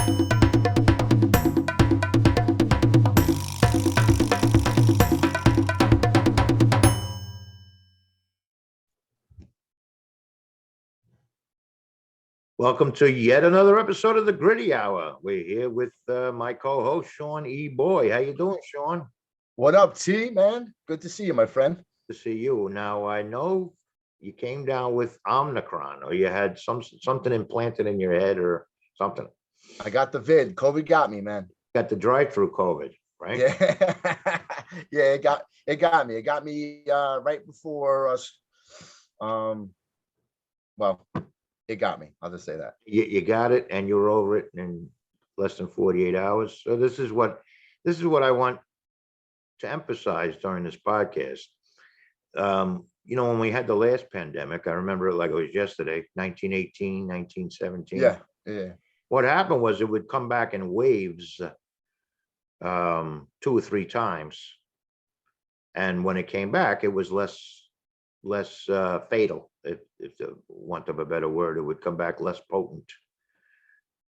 Welcome to yet another episode of the Gritty Hour. We're here with my co-host Sean E. Boy. How you doing, Sean? What up, T, man? Good to see you, my friend. To see you. Now I know you came down with Omicron, or you had something implanted in your head, or something. I got the vid. COVID got me, man. Got the drive-through COVID, right? Yeah, yeah. It got me. It got me right before us. Well, it got me. I'll just say that. You got it, and you're over it in less than 48 hours. So this is what I want to emphasize during this podcast. When we had the last pandemic, I remember it like it was yesterday, 1918, 1917. Yeah. What happened was it would come back in waves, 2 or 3 times. And when it came back, it was less fatal, if the want of a better word. It would come back less potent.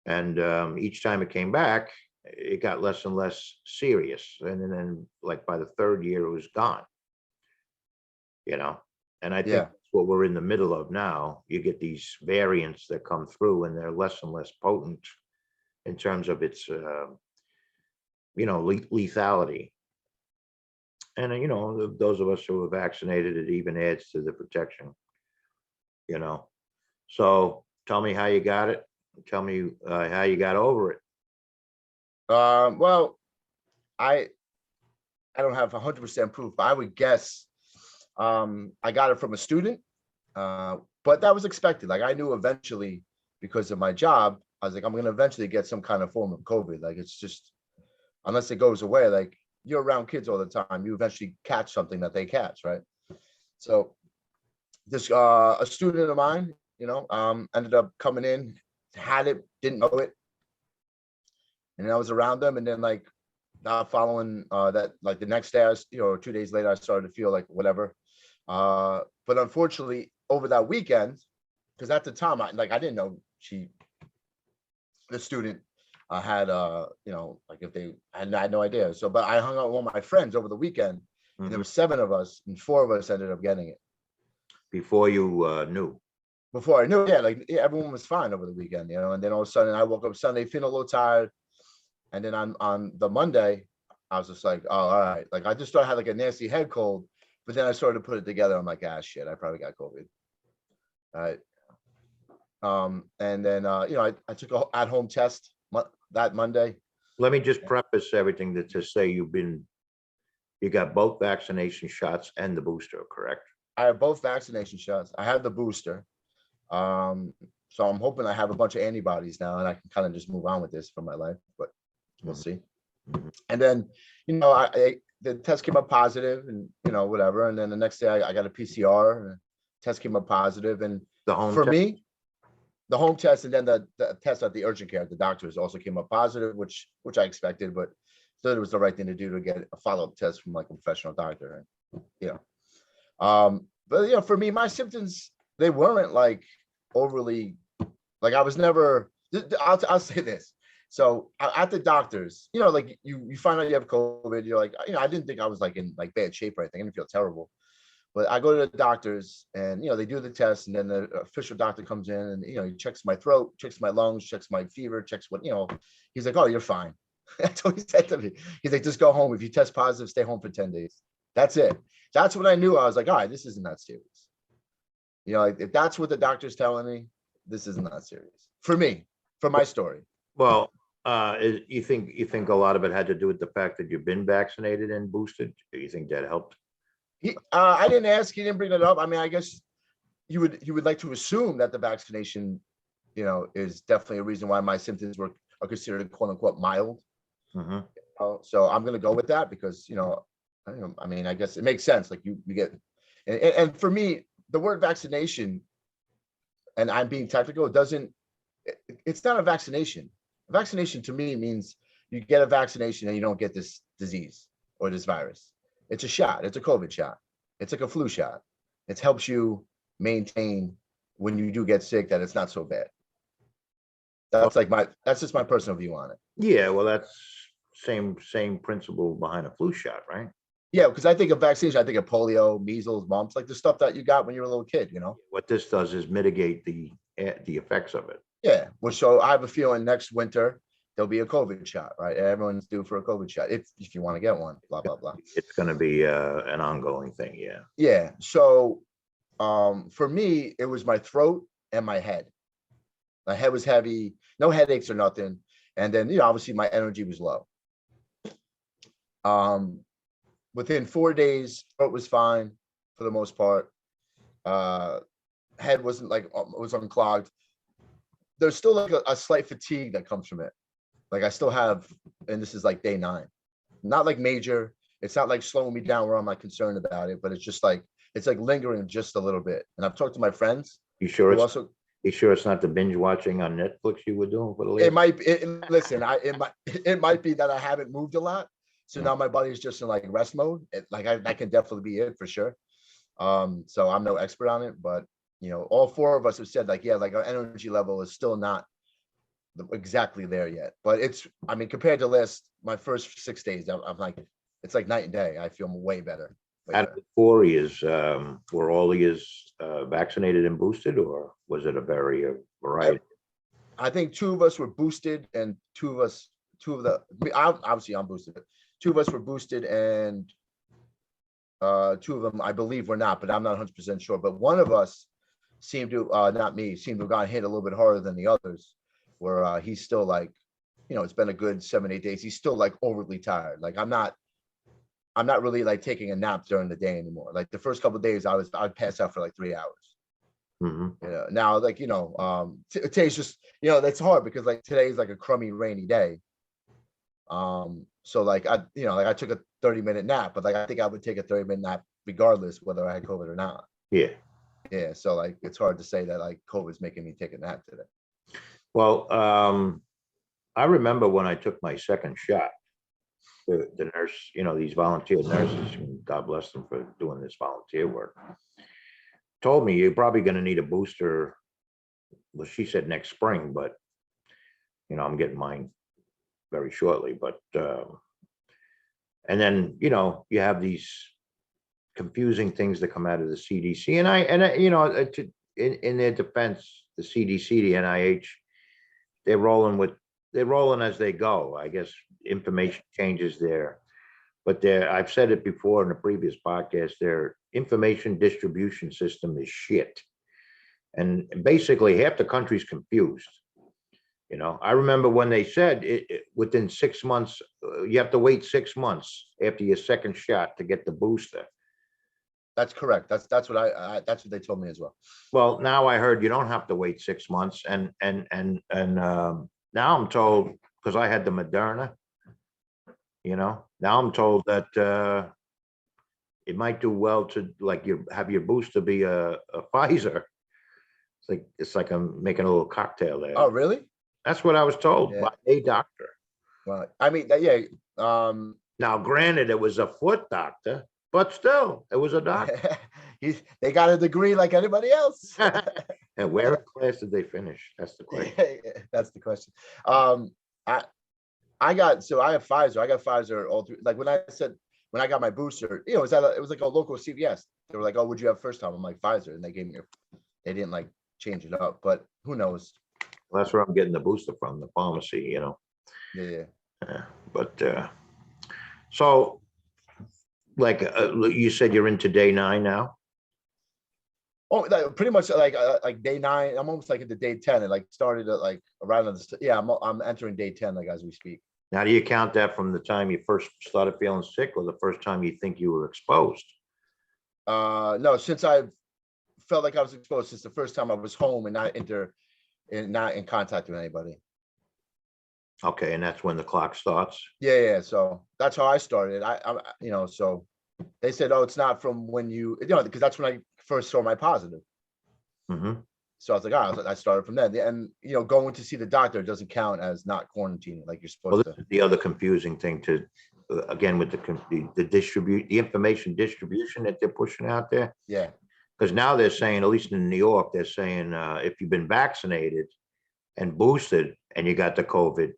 And each time it came back, it got less and less serious. And then like by the 3rd year, it was gone. And I think that's what we're in the middle of now. You get these variants that come through, and they're less and less potent in terms of its, lethality. And, those of us who are vaccinated, it even adds to the protection, So tell me how you got it. Tell me how you got over it. Well, I don't have 100% proof, but I would guess I got it from a student, but that was expected. Like I knew eventually, because of my job, I was like, I'm going to eventually get some kind of form of COVID. Like it's just, unless it goes away, like you're around kids all the time, you eventually catch something that they catch, right? So this a student of mine, ended up coming in, had it, didn't know it, and I was around them, and then like not following that, like the next day, 2 days later, I started to feel like whatever. But unfortunately, over that weekend, because at the time, I didn't know the student had like if they I had no idea. So, but I hung out with one of my friends over the weekend, and there were 7 of us, and 4 of us ended up getting it. Before you knew? Before I knew, everyone was fine over the weekend, and then all of a sudden I woke up Sunday feeling a little tired. And then on the Monday, I was just like, oh, all right. Like I just thought I had like a nasty head cold, but then I started to put it together. I'm like, shit, I probably got COVID. All right. And then I took an at-home test that Monday. Let me just preface everything to say you got both vaccination shots and the booster, correct? I have both vaccination shots. I have the booster. So I'm hoping I have a bunch of antibodies now, and I can kind of just move on with this for my life, but we'll see. And then, the test came up positive, and whatever. And then the next day I got a PCR, and the test came up positive. And the home for test? Me, the home test, and then the test at the urgent care, the doctors also came up positive, which I expected, but thought it was the right thing to do to get a follow-up test from like a professional doctor. But for me, my symptoms, they weren't like overly, like I was never. I'll say this. So at the doctors, like you find out you have COVID, you're like, I didn't think I was like in like bad shape or anything. I didn't feel terrible. But I go to the doctors, and they do the test, and then the official doctor comes in, and he checks my throat, checks my lungs, checks my fever, checks what he's like, oh, you're fine. That's what he said to me. He's like, just go home. If you test positive, stay home for 10 days. That's it. That's when I knew. I was like, all right, this isn't that serious. Like if that's what the doctor's telling me, this isn't that serious for me, for my story. Well, you think a lot of it had to do with the fact that you've been vaccinated and boosted? Do you think that helped? I didn't ask. He didn't bring it up. I mean, I guess you would like to assume that the vaccination, is definitely a reason why my symptoms are considered quote unquote mild. So I'm going to go with that because I mean, I guess it makes sense. Like you get, and for me, the word vaccination, and I'm being technical, it's not a vaccination. A vaccination to me means you get a vaccination and you don't get this disease or this virus. It's a shot. It's a COVID shot. It's like a flu shot. It helps you maintain when you do get sick that it's not so bad. That's just my personal view on it. Yeah, well, that's same principle behind a flu shot, right? Yeah, because I think of vaccination, I think of polio, measles, mumps, like the stuff that you got when you were a little kid, you know? What this does is mitigate the effects of it. Yeah. Well, so I have a feeling next winter there'll be a COVID shot, right? Everyone's due for a COVID shot if you want to get one, blah, blah, blah. It's going to be an ongoing thing. Yeah. Yeah. So for me, it was my throat and my head. My head was heavy, no headaches or nothing. And then, obviously my energy was low. Within 4 days, throat was fine for the most part. Head wasn't like, it was unclogged. There's still like a slight fatigue that comes from it. Like I still have, and this is like day 9, not like major. It's not like slowing me down where I'm like concerned about it, but it's just like, it's like lingering just a little bit. And I've talked to my friends. You sure who it's also, you sure it's not the binge watching on Netflix you were doing for the last? it might listen, it might be that I haven't moved a lot. So now my body is just in like rest mode. That can definitely be it for sure. So I'm no expert on it, but all 4 of us have said like, yeah, like our energy level is still not exactly there yet. But I mean, compared to my first 6 days, I'm like, it's like night and day. I feel way better. Out of the 4 years, were all of you vaccinated and boosted, or was it a variety? I think 2 of us were boosted, and obviously I'm boosted. 2 of us were boosted, and 2 of them I believe were not, but I'm not 100% sure. But one of us seemed to, not me, seemed to have gotten hit a little bit harder than the others, where he's still like, it's been a good 7-8 days. He's still like overly tired. Like I'm not really like taking a nap during the day anymore. Like the first couple of days I'd pass out for like 3 hours. Mm-hmm. Now, like, today's just, that's hard because like today's like a crummy rainy day. So like I took a 30-minute nap, but like I think I would take a 30-minute nap regardless whether I had COVID or not. Yeah. Yeah. So like it's hard to say that like COVID's making me take a nap today. Well, I remember when I took my second shot, the nurse, these volunteer nurses, God bless them for doing this volunteer work, told me you're probably going to need a booster. Well, she said next spring, but I'm getting mine very shortly. But and then you have these confusing things that come out of the CDC, and in their defense, the CDC, the NIH, they're rolling as they go. I guess information changes there, but I've said it before in a previous podcast, their information distribution system is shit. And basically half the country's confused. I remember when they said within 6 months, you have to wait 6 months after your second shot to get the booster. That's correct. That's what that's what they told me as well. Well, now I heard you don't have to wait 6 months, and now I'm told, because I had the Moderna, now I'm told that it might do well to like have your booster be a Pfizer. It's like I'm making a little cocktail there. Oh, really? That's what I was told by a doctor. Well, I mean, yeah. Now, granted, it was a foot doctor, but still, it was a doctor. They got a degree like anybody else. And where in class did they finish? That's the question. That's the question. I have Pfizer. I got Pfizer all through. Like when I got my booster, it was like a local CVS. They were like, "Oh, would you have first time?" I'm like, "Pfizer," and they didn't like change it up, but who knows? Well, that's where I'm getting the booster from, the pharmacy, Yeah. But so, like you said, you're into day 9 now. Oh, pretty much like day 9. I'm almost like into day 10. It like started at like around I'm entering day 10 like as we speak. Now, do you count that from the time you first started feeling sick, or the first time you think you were exposed? No, since I've felt like I was exposed since the first time I was home and not in contact with anybody. Okay, and that's when the clock starts. Yeah. So that's how I started. So they said, "Oh, it's not from when because that's when I first saw my positive." Mm-hmm. So I was like, I started from then. And going to see the doctor doesn't count as not quarantining like you're supposed to. The other confusing thing again with the information distribution that they're pushing out there. Yeah. Because now they're saying, at least in New York, they're saying if you've been vaccinated and boosted, and you got the COVID,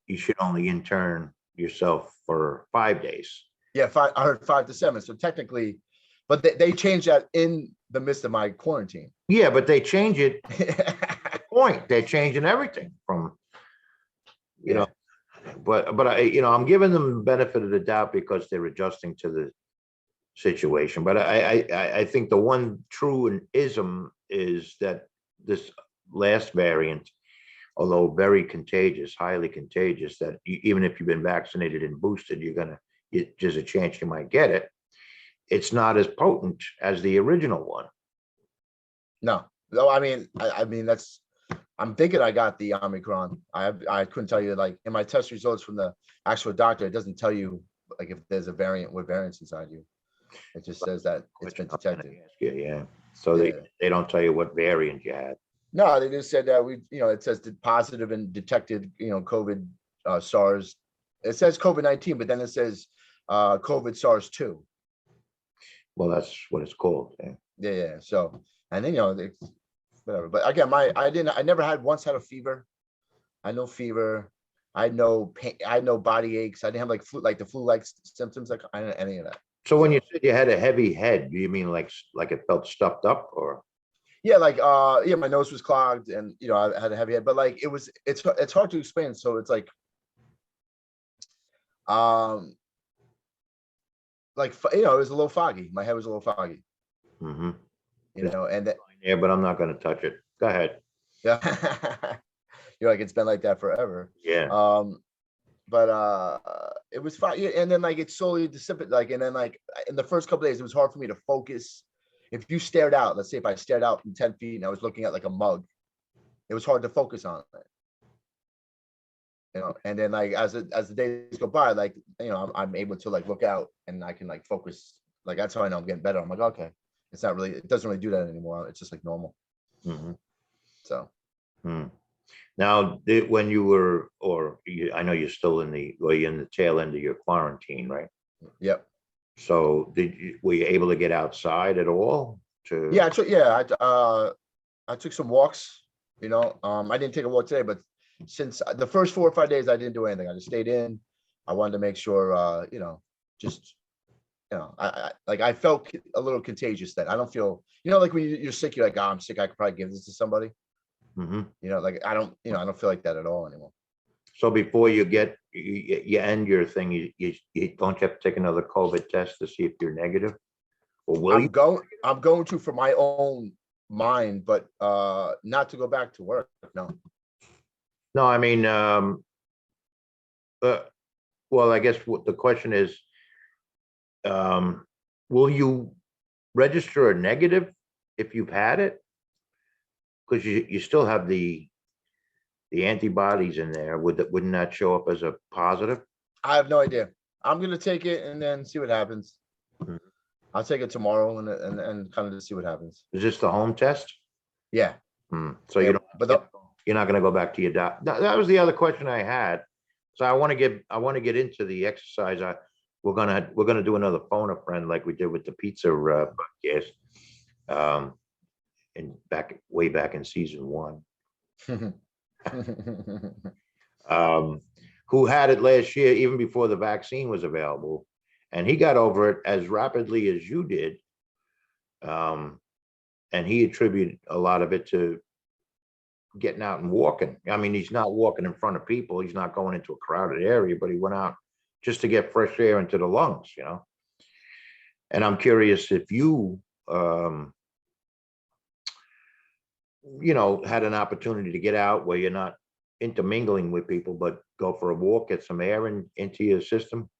you should only intern yourself for 5 days. Yeah, I heard 5 to 7. So technically, but they changed that in the midst of my quarantine. Yeah, but they change it. Point. They're changing everything from, you know, but I'm giving them the benefit of the doubt because they're adjusting to the situation. But I think the one true ism is that this last variant, although very contagious, highly contagious, that even if you've been vaccinated and boosted, there's a chance you might get it. It's not as potent as the original one. No, I mean that's. I'm thinking I got the Omicron. I couldn't tell you, like, in my test results from the actual doctor, it doesn't tell you like if there's a variant, what variant's inside you. It just says that it's been detected. Yeah. So they don't tell you what variant you had. No, they just said that it says positive and detected, COVID, SARS. It says COVID-19, but then it says COVID SARS-2. Well, that's what it's called. Yeah. Yeah. So, and then, whatever. But again, I never once had a fever. I had no fever. I had no pain. I had no body aches. I didn't have the flu-like symptoms. Like, I didn't have any of that. So when you said you had a heavy head, do you mean like it felt stuffed up, or? Yeah, my nose was clogged, and I had a heavy head, but like it's hard to explain. So it's like it was a little foggy. My head was a little foggy. Mm-hmm. And yeah, but I'm not going to touch it. Go ahead. Yeah. You're like, it's been like that forever. Yeah. But it was fine. Yeah, and then like it slowly dissipated. Like, and then like in the first couple of days, it was hard for me to focus. If you stared out, let's say if I stared out from 10 feet and I was looking at like a mug, it was hard to focus on it. And then like as the days go by, like I'm able to like look out and I can like focus. Like that's how I know I'm getting better. I'm like, okay, it doesn't really do that anymore. It's just like normal. Mm-hmm. So. Now, when you were, I know you're still in the tail end of your quarantine, right? Yep. So were you able to get outside at all? Yeah, I took some walks. I didn't take a walk today, but since the first 4 or 5 days, I didn't do anything. I just stayed in. I wanted to make sure, I felt a little contagious then. I don't feel, like when you're sick, you're like, oh, I'm sick. I could probably give this to somebody. Mm-hmm. I don't feel like that at all anymore. So before you end your thing, you don't have to take another COVID test to see if you're negative, or will you? I'm going to for my own mind, but not to go back to work. No. No, I mean, well, I guess what the question is, will you register a negative if you've had it? Because you still have the antibodies in there. Wouldn't that show up as a positive? I have no idea. I'm gonna take it and then see what happens. Mm-hmm. I'll take it tomorrow and kind of just see what happens. Is this the home test? Yeah. So you don't. But you're not going to go back to your doctor. That was the other question I had. So I want to get into the exercise. We're gonna do another phone a friend like we did with the pizza podcast. And way back in season 1. Who had it last year, even before the vaccine was available, and he got over it as rapidly as you did. And he attributed a lot of it to getting out and walking. I mean, he's not walking in front of people. He's not going into a crowded area, but he went out just to get fresh air into the lungs, And I'm curious if you, had an opportunity to get out where you're not intermingling with people, but go for a walk, get some air into your system.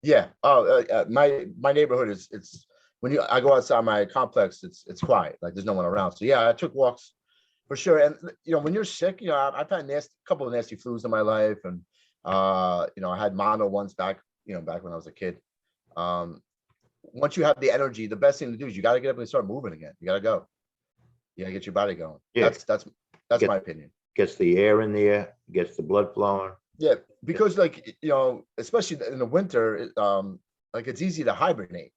Yeah. My neighborhood it's when I go outside my complex, it's quiet. Like there's no one around. So yeah, I took walks for sure. And when you're sick, I've had a couple of nasty flus in my life, and I had mono once back when I was a kid. Once you have the energy, the best thing to do is you got to get up and start moving again. You got to go. You got to get your body going. Yeah. That's my opinion. Gets the air in there, gets the blood flowing. Yeah, because especially in the winter, like it's easy to hibernate.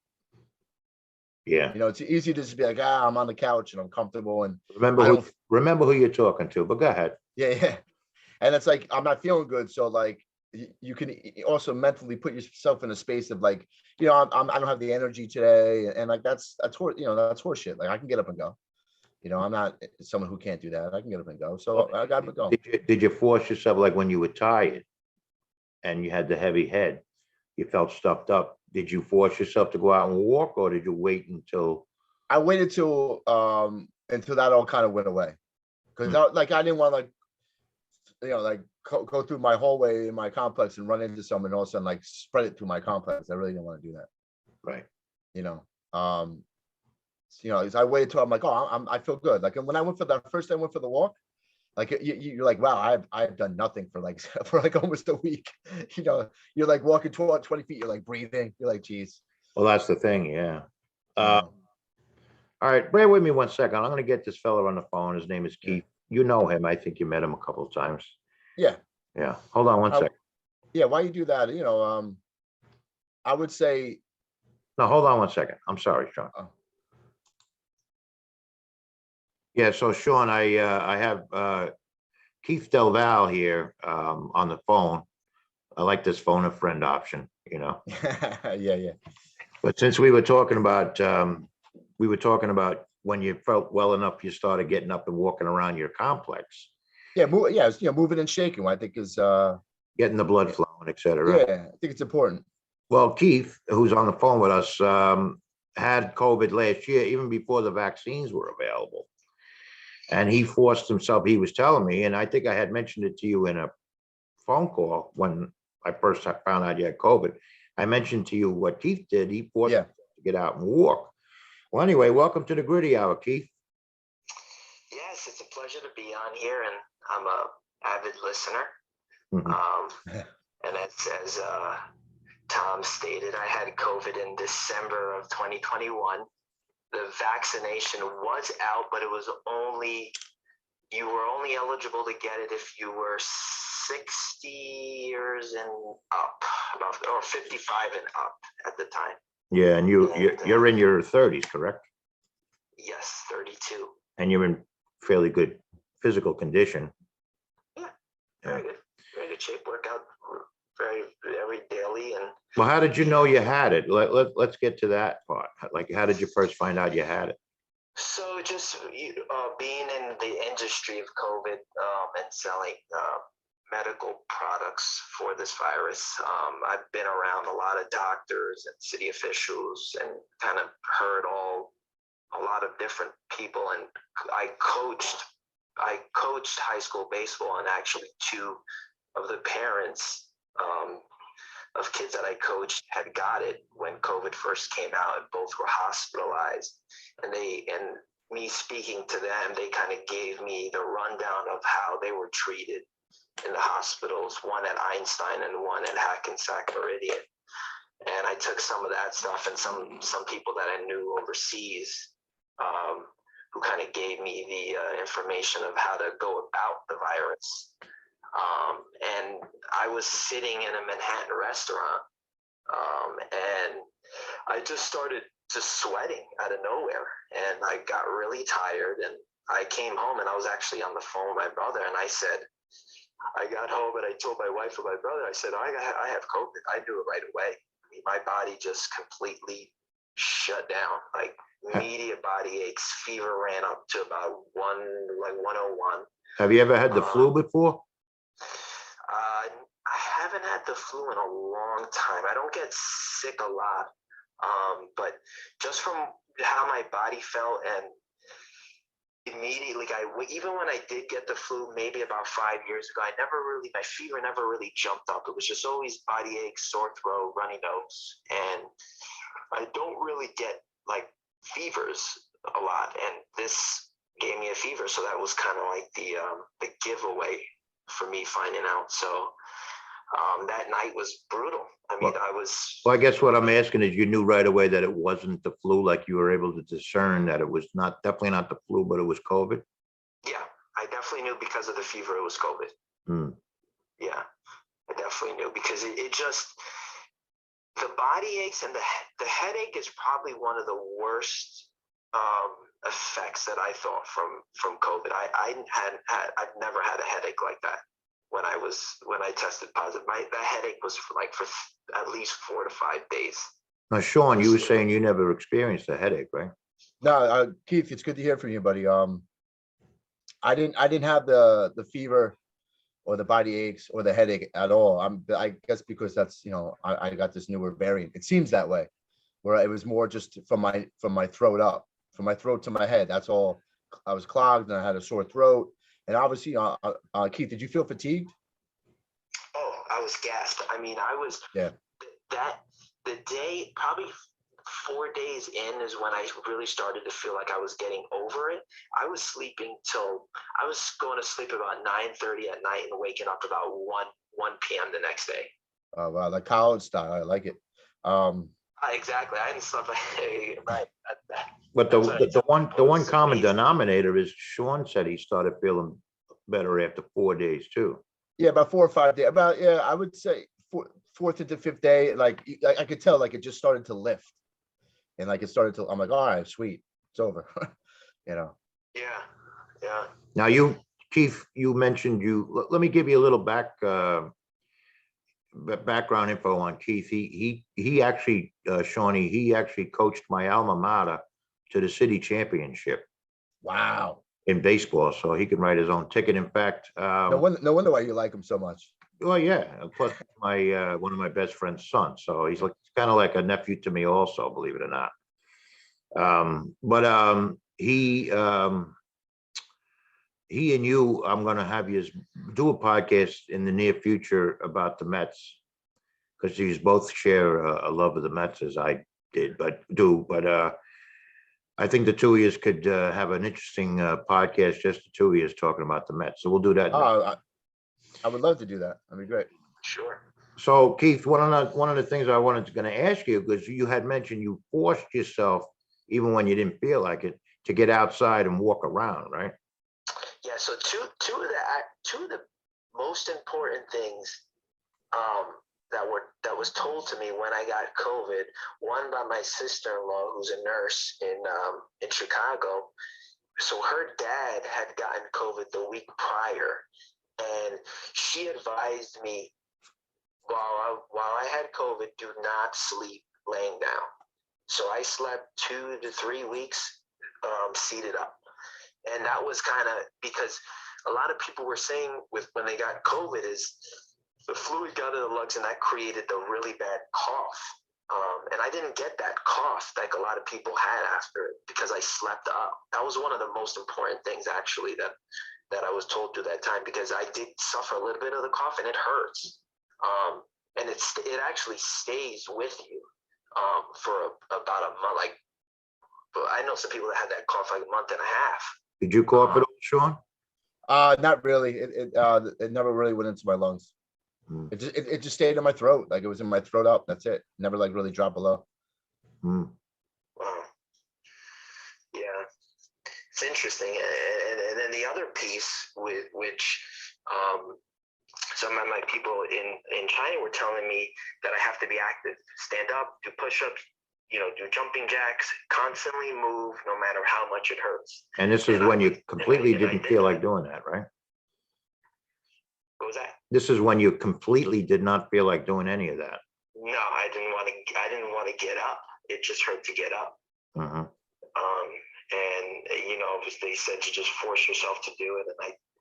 Yeah. You know, it's easy to just be like, I'm on the couch and I'm comfortable and Remember I who, don't, remember who you're talking to, but go ahead. yeah, yeah. And it's like, I'm not feeling good. So like, you can also mentally put yourself in a space of like, you know, I don't have the energy today. And like, that's horseshit. Like I can get up and go. You know, I'm not someone who can't do that. I can get up and go. Well, So I got to go. did you force yourself, like when you were tired and you had the heavy head, you felt stuffed up? Did you force yourself to go out and walk, or did you wait until? I waited until that all kind of went away. Because Hmm, I didn't want to like, you know, like go through my hallway in my complex and run into someone and all of a sudden like spread it through my complex. I really didn't want to do that. right. You know. As I waited till I'm like, oh, I feel good. Like when I went for the first time, I went for the walk. Like you're like, wow, I've done nothing for like for like almost a week. You know, you're like walking 20 feet. You're like breathing. You're like, geez. Well, that's the thing. Yeah. You Uh, know. all right. Bear with me one second. I'm going to get this fella on the phone. His name is Yeah. Keith. You know him. I think you met him a couple of times. Yeah. Yeah. Hold on one Uh, second. yeah. Why you do that? You know. I would say. No, hold on one second. I'm sorry, Sean. Uh, Yeah. So, Sean, I have Keith Del Valle here on the phone. I like this phone a friend option, you know. yeah. Yeah. But since we were talking about when you felt well enough, you started getting up and walking around your complex, Yeah. Yeah. You know, moving and shaking. I think is. getting the blood flowing, et cetera. Yeah. I think it's important. Well, Keith, who's on the phone with us, had COVID last year, even before the vaccines were available. And he forced himself, he was telling me, and I think I had mentioned it to you in a phone call when I first found out you had COVID. I mentioned to you what Keith did. He forced Yeah. himself to get out and walk. Well, anyway, welcome to the Gritty Hour, Keith. Yes, it's a pleasure to be on here, and I'm a avid listener. Mhm. And as Tom stated, I had COVID in December of 2021. The vaccination was out, but you were only eligible to get it if you were 60 years and up, or 55 and up at the time. Yeah, and you're in your 30s, correct? Yes, 32. And you're in fairly good physical condition. Yeah, very good. Very good shape. Workout very daily. And Well, how did you know you had it? Let's get to that part. Like, how did you first find out you had it? so just being in the industry of COVID and selling medical products for this virus, I've been around a lot of doctors and city officials and kind of heard a lot of different people. And I coached high school baseball, and actually two of the parents of kids that I coached had got it when COVID first came out, and both were hospitalized. And me speaking to them, they kind of gave me the rundown of how they were treated in the hospitals, one at Einstein and one at Hackensack Meridian. And I took some of that stuff, and some people that I knew overseas who kind of gave me the information of how to go about the virus. And I was sitting in a Manhattan restaurant, and I just started sweating out of nowhere, and I got really tired, and I came home, and I was actually on the phone with my brother, and I said, I got home and I told my wife and my brother, I said, I have COVID. I knew it right away. I mean, my body just completely shut down, like immediate body aches, fever ran up to about 101. Have you ever had the flu before? I haven't had the flu in a long time. I don't get sick a lot, but just from how my body felt, and immediately, even when I did get the flu, maybe about 5 years ago, my fever never really jumped up. It was just always body aches, sore throat, runny nose, and I don't really get like fevers a lot, and this gave me a fever, so that was kind of like the giveaway for me finding out. So that night was brutal. I mean, Well, I guess what I'm asking is, you knew right away that it wasn't the flu, like you were able to discern that it was definitely not the flu, but it was COVID? Yeah, I definitely knew because of the fever it was COVID. Hmm. Yeah, I definitely knew because it just, the body aches and the headache is probably one of the worst effects that I thought from COVID. I've never had a headache like that when I tested positive. The headache was for at least 4 to 5 days. Now, Sean, you were saying you never experienced a headache, right? No, Keith, it's good to hear from you, buddy. I didn't have the fever or the body aches or the headache at all. I guess because that's, I got this newer variant. It seems that way, where it was more just from my throat up, from my throat to my head. That's all. I was clogged and I had a sore throat. And obviously, Keith, did you feel fatigued? Oh, I was gassed. I mean, I was the day, probably 4 days in is when I really started to feel like I was getting over it. I was going to sleep about 9:30 at night and waking up about 1 p.m. the next day. Oh, wow, like college style. I like it. Exactly. I hadn't slept right. But the one common denominator is Sean said he started feeling better after 4 days too. Yeah, about 4 or 5 days. I would say fourth into fifth day. Like I could tell, like it just started to lift, and like it started to. I'm like, all right, sweet, it's over. Yeah. Now Keith, you mentioned let me give you a little background info on Keith. He actually, Shawnee, he actually coached my alma mater to the city championship. Wow. In baseball, so he can write his own ticket. In fact, no wonder why you like him so much. Well, yeah. Plus, my one of my best friend's son, so he's kind of like a nephew to me, also, believe it or not. He and you, I'm going to have you do a podcast in the near future about the Mets, because you both share a love of the Mets as I did, but I think the two of you could have an interesting podcast, just the two of you talking about the Mets. So we'll do that. I would love to do that. That'd be great. Sure. So Keith, one of the things I wanted to ask you, because you had mentioned you forced yourself, even when you didn't feel like it, to get outside and walk around, right? Yeah. So two of the most important things that was told to me when I got COVID. One by my sister-in-law, who's a nurse in Chicago. So her dad had gotten COVID the week prior, and she advised me while I had COVID, do not sleep laying down. So I slept 2 to 3 weeks seated up, and that was kind of because a lot of people were saying when they got COVID is the fluid got in the lungs, and that created the really bad cough. And I didn't get that cough like a lot of people had after it because I slept up. That was one of the most important things, actually, that I was told through that time, because I did suffer a little bit of the cough, and it hurts. And it actually stays with you for about a month. But I know some people that had that cough like a month and a half. Did you cough at all, Sean? Not really. It never really went into my lungs. It just stayed in my throat. Like it was in my throat up. That's it. Never like really dropped below. Wow. Yeah, it's interesting. And then the other piece which some of my people in China were telling me that I have to be active, stand up, do push-ups, do jumping jacks, constantly move, no matter how much it hurts. And this is when you completely didn't feel like doing that, right? What was that? This is when you completely did not feel like doing any of that. No, I didn't want to get up. It just hurt to get up. Uh-huh. And they said to just force yourself to do it,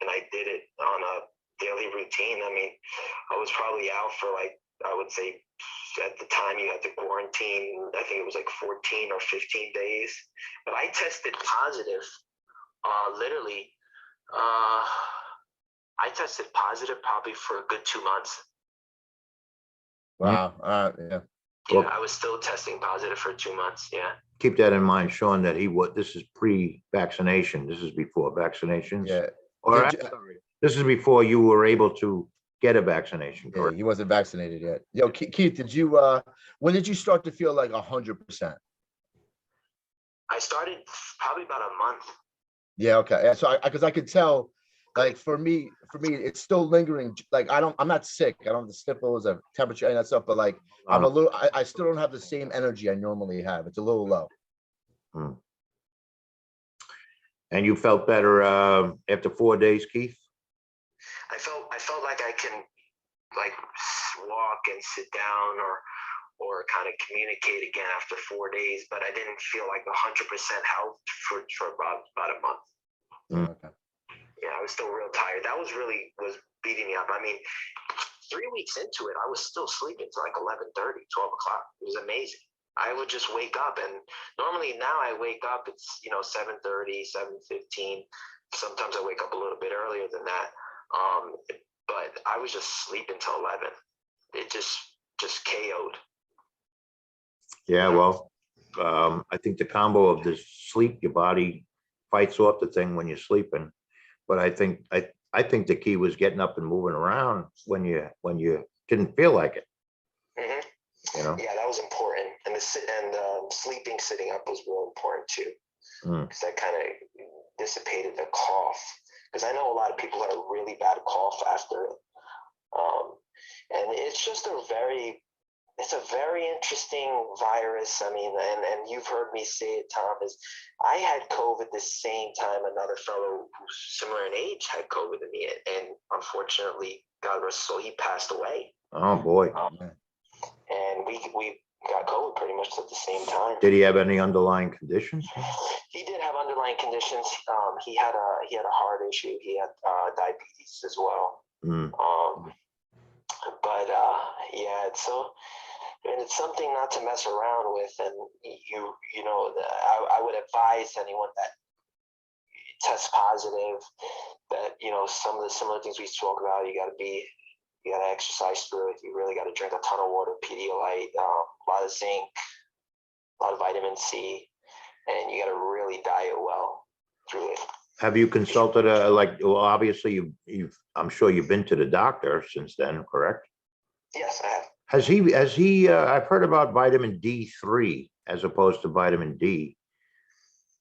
and I did it on a daily routine. I mean, I was probably out for I would say at the time you had to quarantine. I think it was 14 or 15 days. But I tested positive. Literally. I tested positive probably for a good 2 months. Wow. Yeah. Well, I was still testing positive for 2 months. Yeah. Keep that in mind, Sean, that this is pre-vaccination. This is before vaccinations. Yeah. Or this is before you were able to get a vaccination, correct? Yeah, he wasn't vaccinated yet. Yo, Keith, when did you start to feel like 100%? I started probably about a month. Yeah, okay. So because I could tell Like for me, it's still lingering. Like I'm not sick. I don't have the sniffles, or temperature, and that stuff. But like I'm a little. I still don't have the same energy I normally have. It's a little low. Hmm. And you felt better after 4 days, Keith? I felt like I can like walk and sit down or kind of communicate again after 4 days, but I didn't feel like 100% health for about a month. Mm. Okay. Yeah, I was still real tired. That was beating me up. I mean, 3 weeks into it, I was still sleeping till like 11:30, 12 o'clock. It was amazing. I would just wake up, and normally now I wake up, it's 7:30, 7:15. Sometimes I wake up a little bit earlier than that. But I was just sleeping till 11. It just KO'd. Yeah, well, I think the combo of the sleep, your body fights off the thing when you're sleeping. But I think the key was getting up and moving around when you didn't feel like it. Mm-hmm. Yeah, that was important, and sleeping sitting up was real important too, because that kind of dissipated the cough. Because I know a lot of people had a really bad cough after it, and it's just it's a very interesting virus. I mean, and you've heard me say it, Tom, is I had COVID the same time another fellow who's similar in age had COVID to me, and unfortunately, God rest his soul, he passed away. Oh boy. And we got COVID pretty much at the same time. Did he have any underlying conditions? He did have underlying conditions. He had a heart issue. He had diabetes as well. But yeah, it's something not to mess around with. And I would advise anyone that tests positive that some of the similar things we spoke about. You got to exercise through it. You really got to drink a ton of water, Pedialyte, a lot of zinc, a lot of vitamin C, and you got to really diet well through it. Have you consulted obviously I'm sure you've been to the doctor since then, correct? Yes, I have. Has he I've heard about vitamin D3 as opposed to vitamin D.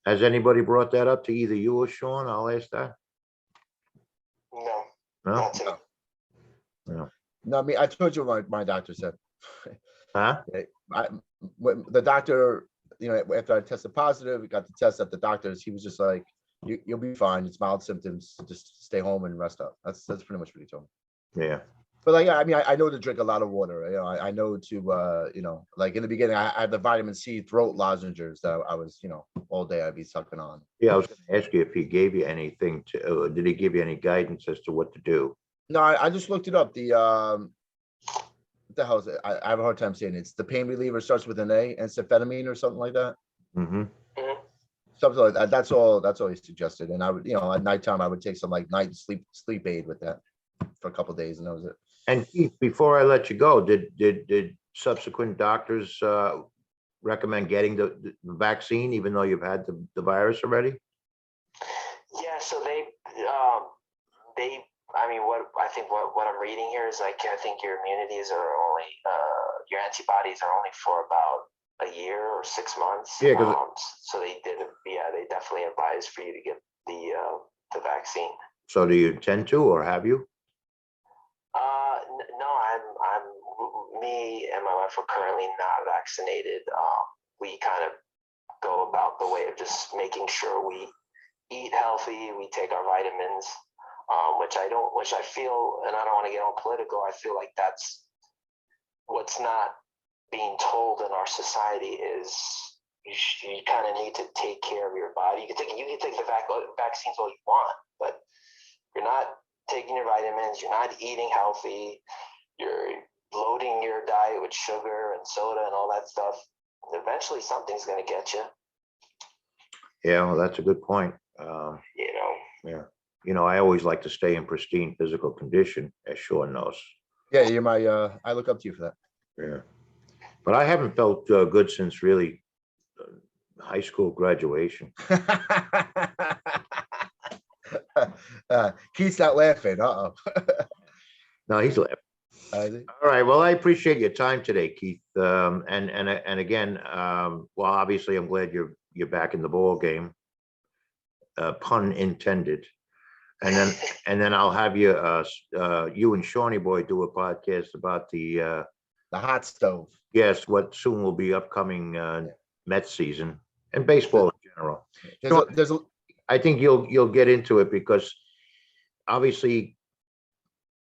Has anybody brought that up to either you or Sean? I'll ask that. No. No? No. No, I mean, I told you what my doctor said. Huh? When the doctor, after I tested positive, we got the test at the doctor's, he was just like, you'll be fine. It's mild symptoms. Just stay home and rest up. That's pretty much what he told me. Yeah. But I mean, I know to drink a lot of water. I know to, like in the beginning, I had the vitamin C throat lozenges that I was, all day I'd be sucking on. Yeah, I was going to ask you if he gave you anything did he give you any guidance as to what to do? No, I just looked it up. What the hell is it? I have a hard time saying it. It's the pain reliever, starts with an A, amphetamine or something like that. Mm-hmm. Something like that. That's all he suggested. And I would, at nighttime, I would take some like night sleep aid with that for a couple of days, and that was it. And Keith, before I let you go, did subsequent doctors recommend getting the vaccine, even though you've had the virus already? Yeah, so I mean, what I'm reading here is like, I think your immunities are only, your antibodies are only for about a year or 6 months. Yeah, so they definitely advise for you to get the vaccine. So do you intend to, or have you? No, me and my wife are currently not vaccinated. We kind of go about the way of just making sure we eat healthy, we take our vitamins, which I feel, and I don't want to get all political, I feel like that's what's not being told in our society is you kind of need to take care of your body. You can take the vaccines all you want, but you're not taking your vitamins, you're not eating healthy, you're loading your diet with sugar and soda and all that stuff. Eventually something's going to get you. Yeah, well, that's a good point. Yeah. I always like to stay in pristine physical condition, as Sean knows. Yeah, you're my, I look up to you for that. Yeah. But I haven't felt good since really high school graduation. Keith's not laughing. Uh-oh. No, he's laughing. All right. Well, I appreciate your time today, Keith. And again, well, obviously, I'm glad you're back in the ball game. Pun intended. and then I'll have you, you and Shawnee Boy do a podcast about the hot stove. yes, what soon will be upcoming Mets season and baseball in general. There's a I think you'll get into it because obviously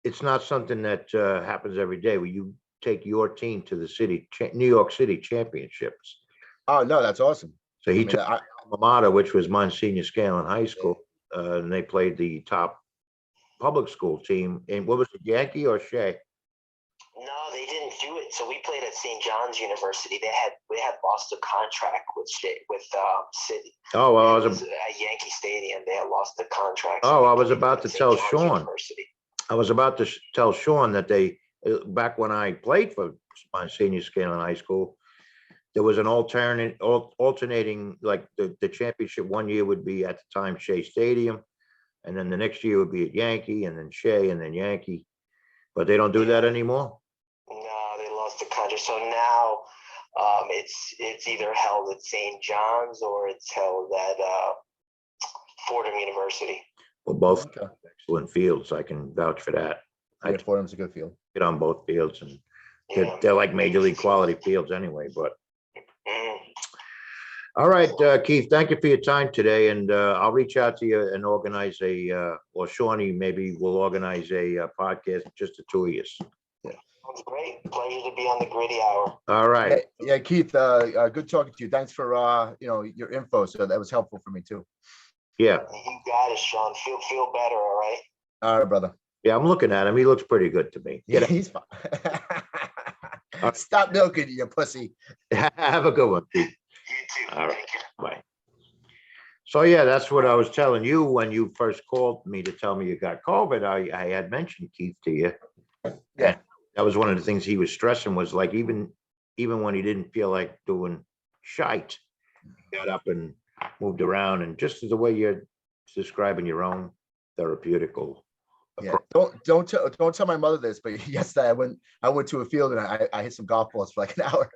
it's not something that happens every day where you take your team to the New York City championships. oh no, that's awesome. So he I mean, took alma mater, which was Monsignor Scale in high school, and they played the top public school team. And what was it, Yankee or Shea? No, they didn't do it. So we played at St. John's University. We had lost a contract with City. Oh, well, It was at Yankee Stadium. They had lost the contract. Oh, we I was played about at to St. tell John's Sean. University. I was about to tell Sean that they, back when I played for Monsignor Scale in high school, there was an alternating, like the championship one year would be at the time Shea Stadium, and then the next year would be at Yankee, and then Shea, and then Yankee. But they don't do that anymore. No, they lost the contract. So now it's either held at St. John's or it's held at Fordham University. Well, both excellent fields. I can vouch for that. Yeah, Fordham's a good field. Get on both fields, and they're like major league quality fields anyway. But all right, Keith, thank you for your time today, and I'll reach out to you and organize or Shawnee maybe will organize a podcast, just the two of you. Sounds great. Pleasure to be on the Gritty Hour. All right. Yeah, Keith, good talking to you. Thanks for your info. So that was helpful for me too. Yeah. You got it, Sean. Feel better, all right? All right, brother. Yeah, I'm looking at him. He looks pretty good to me. Yeah, he's fine. Stop milking you pussy. Have a good one, Keith. You too. All right. Take care. Bye. So yeah, that's what I was telling you when you first called me to tell me you got COVID. I had mentioned Keith to you. Yeah. That was one of the things he was stressing, was like, even when he didn't feel like doing shite, he got up and moved around, and just as the way you're describing your own therapeutical. Yeah. Don't tell my mother this, but yesterday I went to a field and I hit some golf balls for like an hour.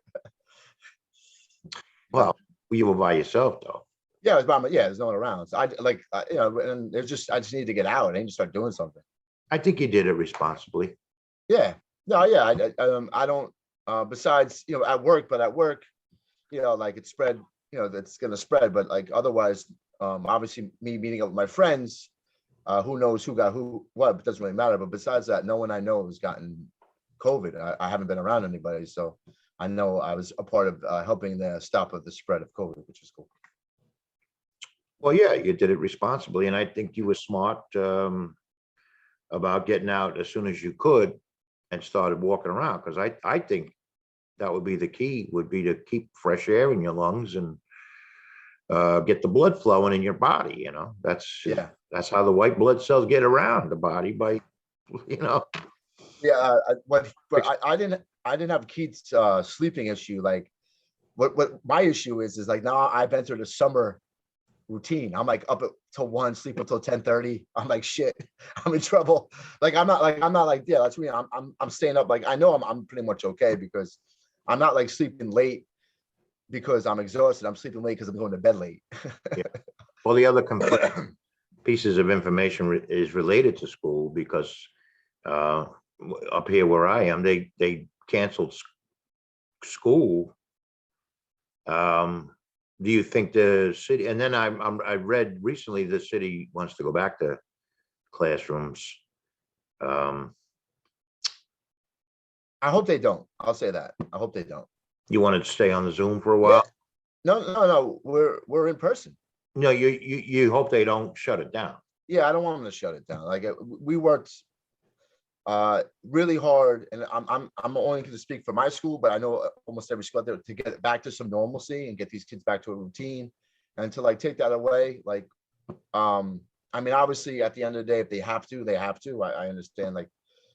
Well, you were by yourself though. Yeah, it was there's no one around. So and I just need to get out. I need to start doing something. I think you did it responsibly. Yeah. No, yeah. I don't besides, at work, like it spread, that's gonna spread. But like otherwise, obviously me meeting up with my friends, who knows who got what, it doesn't really matter. But besides that, no one I know has gotten COVID. I haven't been around anybody, so I know I was a part of helping the stop of the spread of COVID, which is cool. Well, yeah, you did it responsibly, and I think you were smart about getting out as soon as you could and started walking around, because I think that would be the key, would be to keep fresh air in your lungs and get the blood flowing in your body. That's how the white blood cells get around the body, by Yeah, but I didn't have Keith's sleeping issue. Like what my issue is like now I've entered a summer routine. I'm like up till 1, sleep until 10:30. I'm like, shit, I'm in trouble. Like I'm not like, yeah, that's me. I'm staying up. Like I know I'm pretty much okay, because I'm not like sleeping late because I'm exhausted. I'm sleeping late because I'm going to bed late. Yeah. Well, the other pieces of information is related to school, because up here where I am, they canceled school. Do you think the city, and then I read recently the city wants to go back to classrooms. I hope they don't. I'll say that. I hope they don't. You wanted to stay on the Zoom for a while? Yeah. No. We're in person. No, you hope they don't shut it down. Yeah, I don't want them to shut it down. Like we worked really hard, and I'm only going to speak for my school, but I know almost every school out there, to get back to some normalcy and get these kids back to a routine, and to like take that away. Like, I mean, obviously at the end of the day, if they have to, they have to. I understand, like,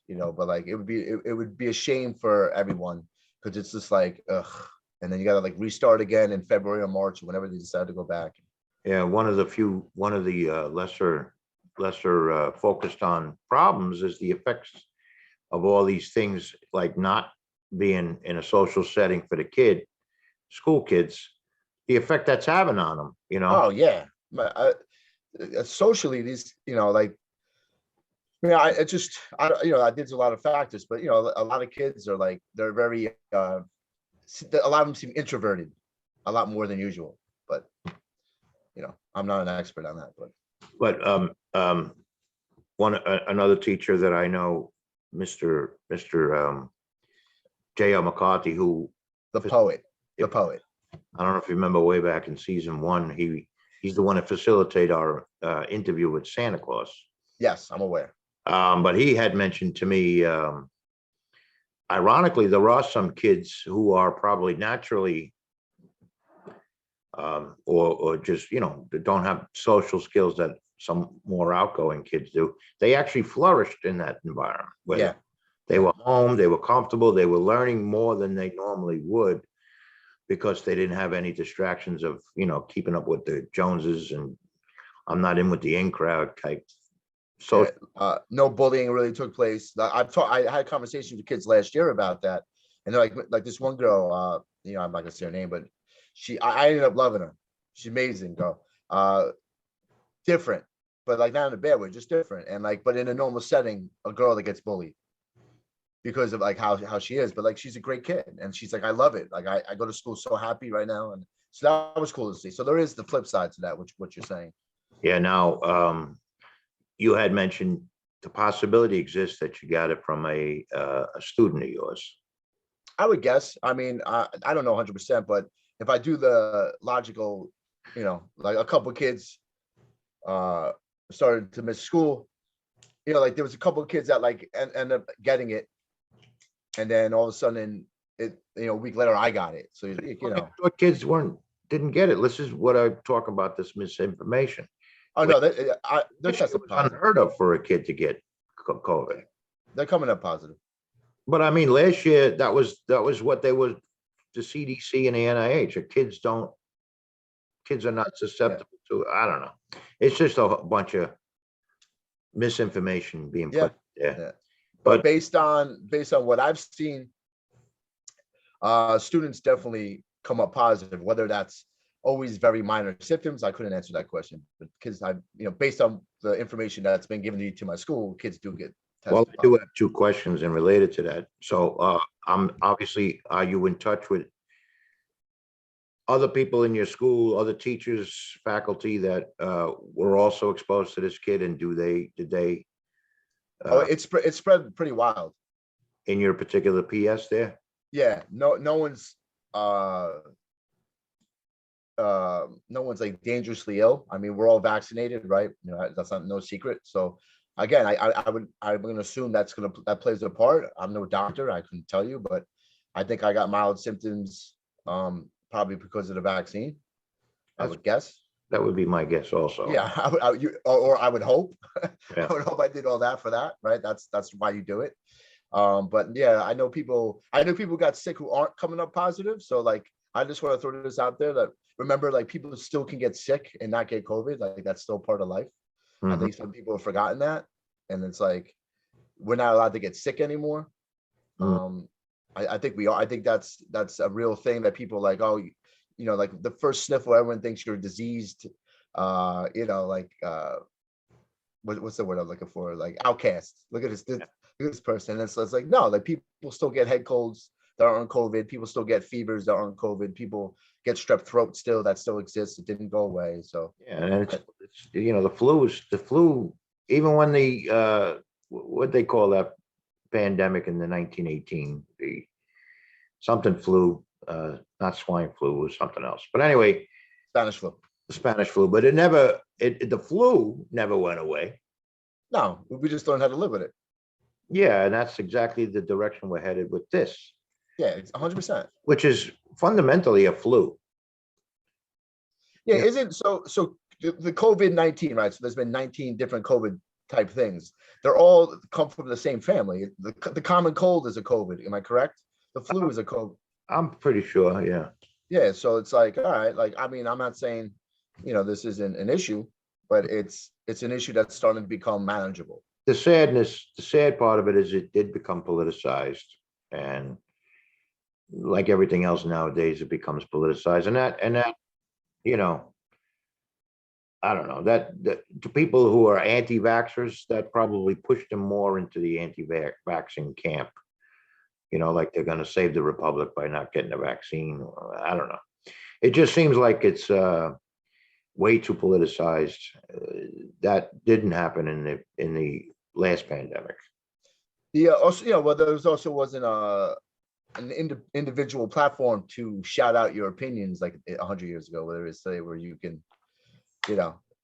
but like it would be a shame for everyone, because it's just like, ugh. And then you got to like restart again in February or March, or whenever they decide to go back. Yeah, one of the lesser focused on problems is the effects of all these things, like not being in a social setting for the school kids, the effect that's having on them, Oh yeah, socially, these, like Yeah, it just, I think there's a lot of factors, but a lot of kids are like, they're very, a lot of them seem introverted, a lot more than usual. But I'm not an expert on that. But another teacher that I know, Mr. J.L. McCarthy, who The poet, the poet. I don't know if you remember way back in season 1, he's the one that facilitated our interview with Santa Claus. Yes, I'm aware. But he had mentioned to me, ironically, there are some kids who are probably naturally or just, that don't have social skills that some more outgoing kids do. They actually flourished in that environment where Yeah. they were home, they were comfortable, they were learning more than they normally would because they didn't have any distractions of, keeping up with the Joneses and I'm not in with the in crowd type. So No bullying really took place. I had conversations with kids last year about that, and they're like this one girl. I'm not gonna say her name, but I ended up loving her. She's amazing, girl. Different, but like not in a bad way, just different. And like, but in a normal setting, a girl that gets bullied because of like how she is, but like she's a great kid, and she's like, I love it. Like I go to school so happy right now, and so that was cool to see. So there is the flip side to that, which what you're saying. yeah, now you had mentioned the possibility exists that you got it from a student of yours. I would guess. I mean, I don't know 100%, but if I do the logical, like a couple of kids started to miss school, like there was a couple of kids that like end up getting it, and then all of a sudden a week later I got it. So What kids didn't get it. This is what I talk about, this misinformation. Oh no, they're It testing was positive. unheard of for a kid to get COVID. They're coming up positive. But I mean, last year that was what they were, the CDC and the NIH. Kids are not susceptible to it. I don't know. It's just a bunch of misinformation being put there. Yeah. But based on what I've seen, students definitely come up positive, whether that's always very minor symptoms. I couldn't answer that question, but because based on the information that's been given to my school, kids do get tested. Well, I do have 2 questions and related to that. So I'm obviously, are you in touch with other people in your school, other teachers, faculty that were also exposed to this kid? And did they it's spread pretty wild in your particular PS there? Yeah, no one's no one's like dangerously ill. I mean, we're all vaccinated, right? That's not no secret. So again, I'm gonna assume that plays a part. I'm no doctor, I couldn't tell you, but I think I got mild symptoms, probably because of the vaccine. I would guess. That would be my guess also. Yeah, I would hope. Yeah. I would hope I did all that for that, right? That's why you do it. But yeah, I know people got sick who aren't coming up positive. So like, I just want to throw this out there that remember, like people still can get sick and not get COVID. Like that's still part of life. Mm-hmm. I think some people have forgotten that. And it's like, we're not allowed to get sick anymore. Mm-hmm. I think we are. I think that's a real thing that people like, oh, like the first sniffle, everyone thinks you're diseased. What's the word I'm looking for? Like outcast. Look at this person. And it's like, no, like people still get head colds that aren't COVID. People still get fevers that aren't COVID. People get strep throat still, that still exists. It didn't go away. So yeah, and it's the flu, even when the what they call that pandemic in the 1918, the something flu, not swine flu, was something else. But anyway, Spanish flu. The Spanish flu, but the flu never went away. No, we just learned how to live with it. Yeah, and that's exactly the direction we're headed with this. Yeah, it's 100%. Which is fundamentally a flu. Yeah, isn't so the COVID-19, right? So there's been 19 different COVID type things. They're all come from the same family. The common cold is a COVID. Am I correct? The flu is a COVID. I'm pretty sure, yeah. Yeah, so it's like, all right, like, I mean, I'm not saying, this isn't an issue, but it's an issue that's starting to become manageable. The sad part of it is it did become politicized, and like everything else nowadays, it becomes politicized, and that, I don't know, that to people who are anti-vaxxers, that probably pushed them more into the anti-vaccine camp. Like they're going to save the republic by not getting a vaccine. I don't know. It just seems like it's way too politicized. That didn't happen in the last pandemic. Yeah. Also, well, there wasn't an individual platform to shout out your opinions like 100 years ago, whether it's say where you can,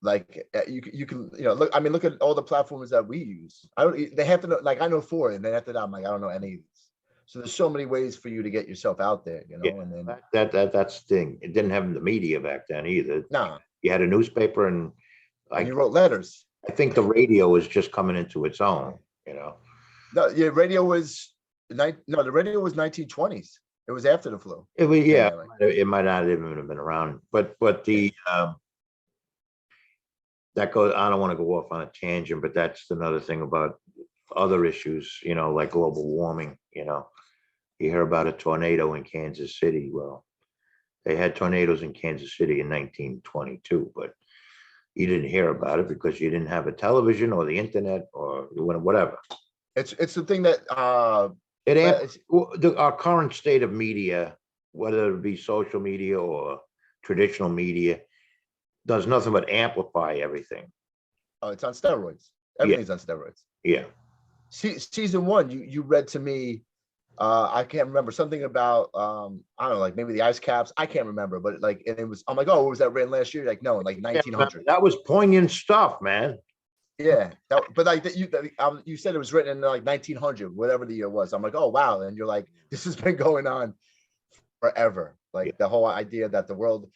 like you can, look. I mean, look at all the platforms that we use. They have to know. Like I know four, and then after that, I'm like, I don't know any of these. So there's so many ways for you to get yourself out there, Yeah, and then that's the thing. It didn't have the media back then either. nah, You had a newspaper, and and you wrote letters. I think the radio was just coming into its own. No, yeah, radio was the radio was 1920s. It was after the flu. It was, yeah, pandemic. it might not even have been around, but the that goes. I don't want to go off on a tangent, but that's another thing about other issues. Like global warming. You hear about a tornado in Kansas City. Well, they had tornadoes in Kansas City in 1922, but you didn't hear about it because you didn't have a television or the internet or whatever. It's the thing that our current state of media, whether it be social media or traditional media, does nothing but amplify everything. Oh, it's on steroids. Everything's on steroids. Yeah. Season one, you read to me. I can't remember something about I don't know, like maybe the ice caps. I can't remember, but like, and it was. I'm like, oh, what was that written last year? Like, no, in like 1900. That was poignant stuff, man. Yeah, but like you said it was written in like 1900, whatever the year was. I'm like, oh wow, and you're like, this has been going on forever. Like the whole idea that the world.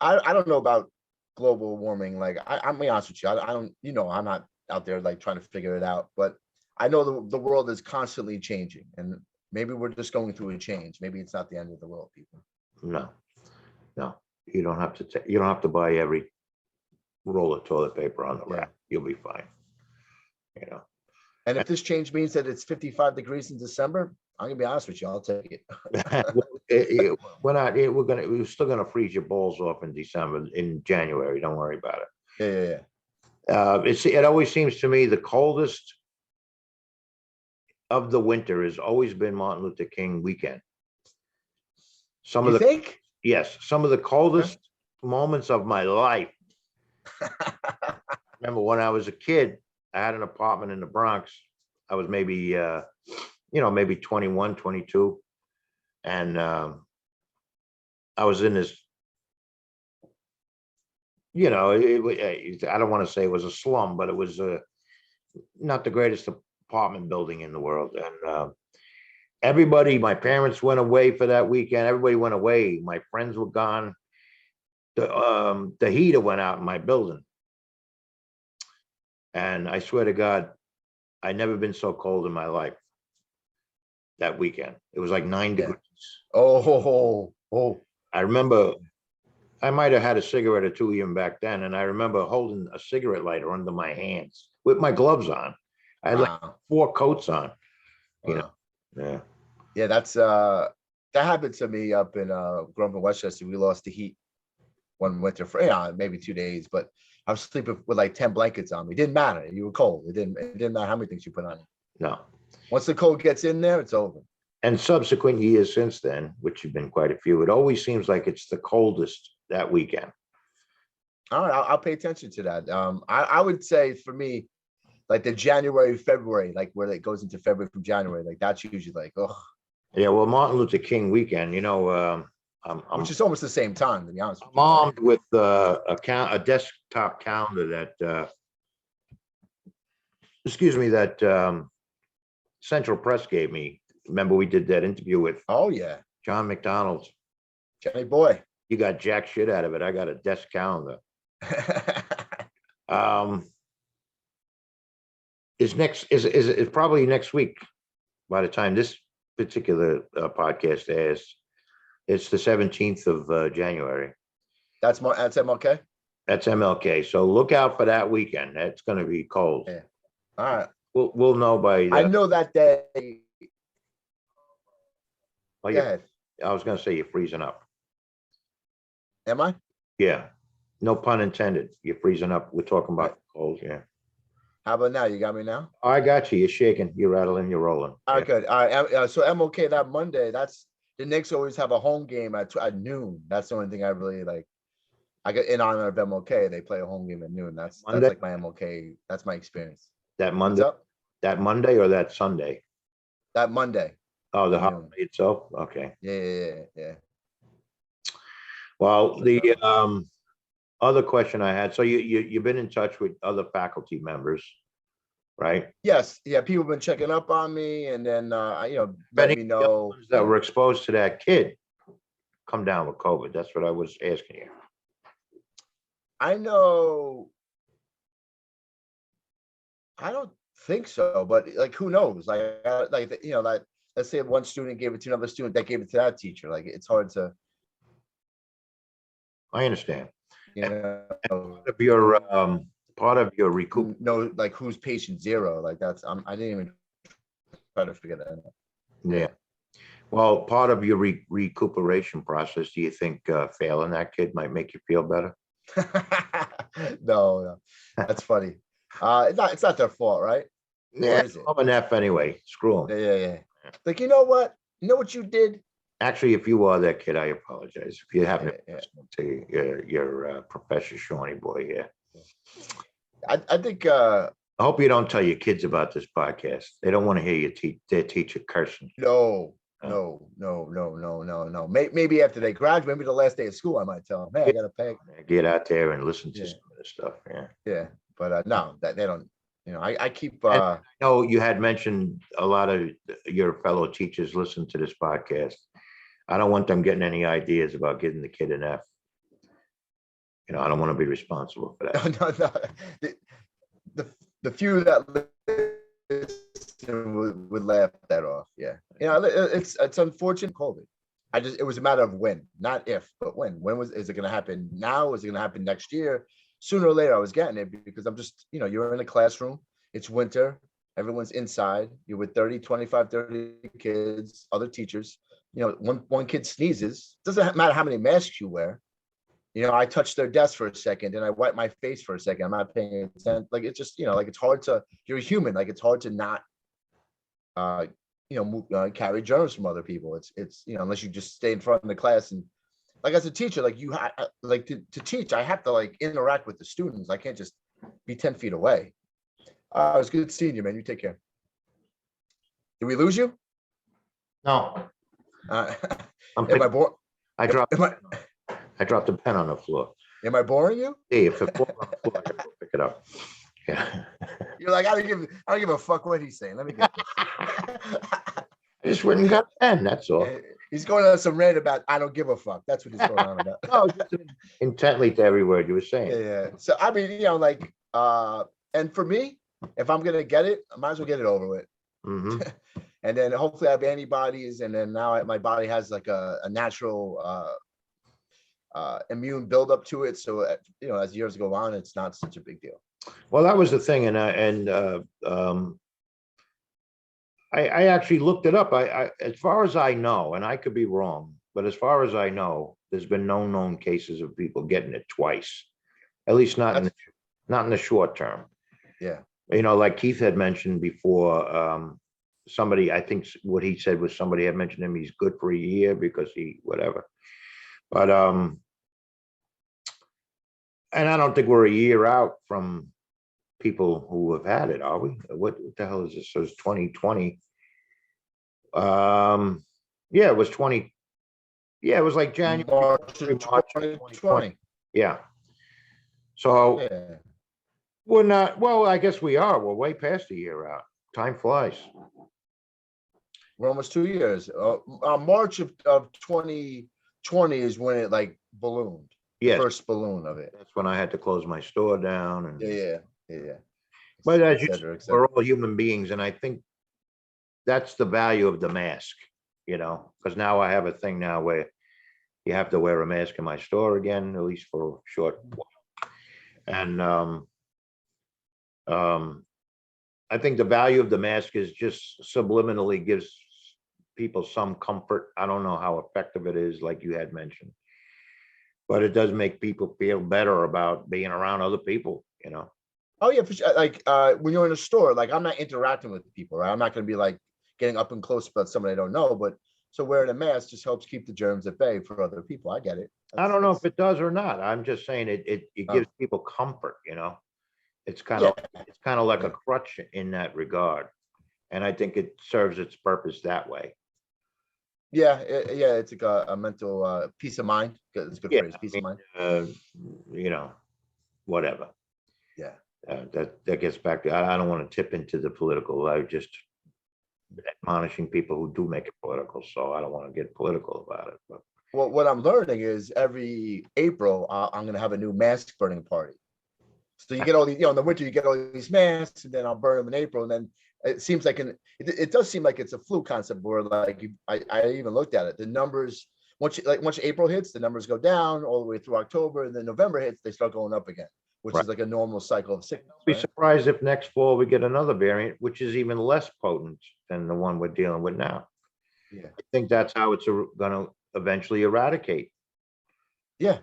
I don't know about global warming. Like I'm be honest with you, I don't. I'm not out there like trying to figure it out, but I know the world is constantly changing, and maybe we're just going through a change. Maybe it's not the end of the world, people. No, you don't have to. You don't have to buy every roll of toilet paper on the rack. You'll be fine. And if this change means that it's 55 degrees in December, I'm gonna be honest with you. I'll take it. We're still gonna freeze your balls off in December. In January, don't worry about it. Yeah. It always seems to me the coldest of the winter has always been Martin Luther King weekend. Some of the coldest moments of my life. Remember when I was a kid, I had an apartment in the Bronx. I was maybe, maybe 21, 22. And I was in this, I don't want to say it was a slum, but it was not the greatest apartment building in the world. And everybody, my parents went away for that weekend. Everybody went away. My friends were gone. The heater went out in my building. And I swear to God, I'd never been so cold in my life that weekend. It was like 9 degrees. Oh. I remember I might have had a cigarette or two even back then. And I remember holding a cigarette lighter under my hands with my gloves on. I had like 4 coats on. Yeah. Yeah, that happened to me up in Grove, Westchester. We lost the heat one winter for maybe 2 days, but I was sleeping with like 10 blankets on me. It didn't matter. You were cold. It didn't matter how many things you put on it. No. Once the cold gets in there, it's over. And subsequent years since then, which have been quite a few, it always seems like it's the coldest that weekend. All right, I'll pay attention to that. I would say for me, like the January, February, like where it goes into February from January, like that's usually like, oh. Yeah, well, Martin Luther King weekend, which is almost the same time, to be honest. I'm armed with a desktop calendar that, that Central Press gave me. Remember, we did that interview with John McDonald. Johnny boy. You got jack shit out of it. I got a desk calendar. It's probably next week by the time this particular podcast airs. It's the 17th of January. That's MLK? That's MLK. So look out for that weekend. It's going to be cold. Yeah. All right. We'll know by. I know that day. Go ahead. I was going to say you're freezing up. Am I? Yeah. No pun intended. You're freezing up. We're talking about cold, yeah. How about now? You got me now? I got you. You're shaking. You're rattling. You're rolling. All Yeah. right, good. All right. So MLK that Monday, that's the Knicks always have a home game at noon. That's the only thing I really like. I get in honor of MLK, they play a home game at noon. That's Monday? like my MLK. That's my experience. That What's Monday, up? that Monday or that Sunday? That Monday. Oh, the at noon. holiday itself? Okay. Yeah. Well, the other question I had, so you've been in touch with other faculty members, right? Yes, yeah. People have been checking up on me, and then let Any me of the other know ones that were exposed to that kid come down with COVID? That's what I was asking you. I know. I don't think so, but like, who knows? Like let's say one student gave it to another student that gave it to that teacher. Like, it's hard to, I understand. you And know, part of your recoup. know like who's patient zero. Like that's I didn't even try to figure that out. Yeah. Well, part of your recuperation process, do you think failing that kid might make you feel better? No, that's funny. It's not their fault, right? Yeah, is it? I'm an F anyway. Screw Yeah, him. yeah. Like, you know what? You know what you did? Actually, if you are that kid, I apologize. If you haven't Yeah. listened to your Professor Shawnee boy here. I think I hope you don't tell your kids about this podcast. They don't want to hear their teacher cursing. no. Oh. No. Maybe after they graduate, maybe the last day of school, I might tell them, hey, I got to pay. Get out there and listen to Yeah. some of this stuff. Yeah. Yeah. But no, that they don't, I keep And I know you had mentioned a lot of your fellow teachers listen to this podcast. I don't want them getting any ideas about getting the kid an F. I don't want to be responsible for that. No. The few that would laugh that off. Yeah. It's unfortunate COVID. It was a matter of when, not if, but when. Is it going to happen now? Is it going to happen next year? Sooner or later, I was getting it because I'm just, you're in a classroom. It's winter. Everyone's inside. You're with 25, 30 kids, other teachers. One kid sneezes. Doesn't matter how many masks you wear. I touch their desk for a second and I wipe my face for a second. I'm not paying attention. Like, it's just, like, it's hard to, you're a human. Like, it's hard to not, carry germs from other people. It's, unless you just stay in front of the class. And like, as a teacher, like to teach, I have to like interact with the students. I can't just be 10 feet away. It was good seeing you, man. You take care. Did we lose you? No. Am I'm I boring? I dropped the pen on the floor. Am I boring you? Hey, if it falls on the floor, I gotta go pick it up. Yeah. You're like, I don't give a fuck what he's saying. Let me get this. I just went and got a pen. That's all. He's going on some rant about I don't give a fuck. That's what he's going on about. No, just intently to every word you were saying. Yeah. So I mean, and for me, if I'm gonna get it, I might as well get it over with. Mm-hmm. And then hopefully I have antibodies, and then now my body has like a natural immune buildup to it. So as years go on, it's not such a big deal. Well, that was the thing, and I actually looked it up. I as far as I know, and I could be wrong, but as far as I know, there's been no known cases of people getting it twice, at least not in the short term. Yeah. Like Keith had mentioned before, somebody, I think what he said was somebody had mentioned him, he's good for a year because he whatever. But and I don't think we're a year out from people who have had it, are we? What the hell is this? So it's 2020. Yeah, it was 20. Yeah, it was like January, March March of 2020. Yeah. So Yeah. we're not, well, I guess we are. We're way past a year out. Time flies. We're almost 2 years. March of 2020 is when it like ballooned. Yes. First balloon of it. That's when I had to close my store down. And Yeah. but as you Etc. we're all human beings, and I think that's the value of the mask, because now I have a thing now where you have to wear a mask in my store again, at least for a short while. And I think the value of the mask is just subliminally gives people some comfort. I don't know how effective it is, like you had mentioned. But it does make people feel better about being around other people, you know? Oh yeah, for sure. Like when you're in a store, like I'm not interacting with people, right? I'm not going to be like getting up and close about somebody I don't know. But so wearing a mask just helps keep the germs at bay for other people. I get it. I don't know if it does or not. I'm just saying it gives people comfort, you know? It's kind Yeah, of, it's kind of like a yeah. crutch in that regard. And I think it serves its purpose that way. Yeah, yeah. It's like a mental peace of mind. It's a good Yeah, phrase, peace of mind. uh, you know, whatever. Yeah. That gets back to, I don't want to tip into the political. I just admonishing people who do make it political, so I don't want to get political about it. But Well, what I'm learning is every April I'm going to have a new mask burning party. So you get all these, in the winter you get all these masks, and then I'll burn them in April, and then it seems like it does seem like it's a flu concept where like I even looked at it. The numbers once April hits, the numbers go down all the way through October, and then November hits, they start going up again, which right. is like a normal cycle of sickness. Be Right? surprised if next fall we get another variant, which is even less potent than the one we're dealing with now. Yeah, I think that's how it's going to eventually eradicate. yeah.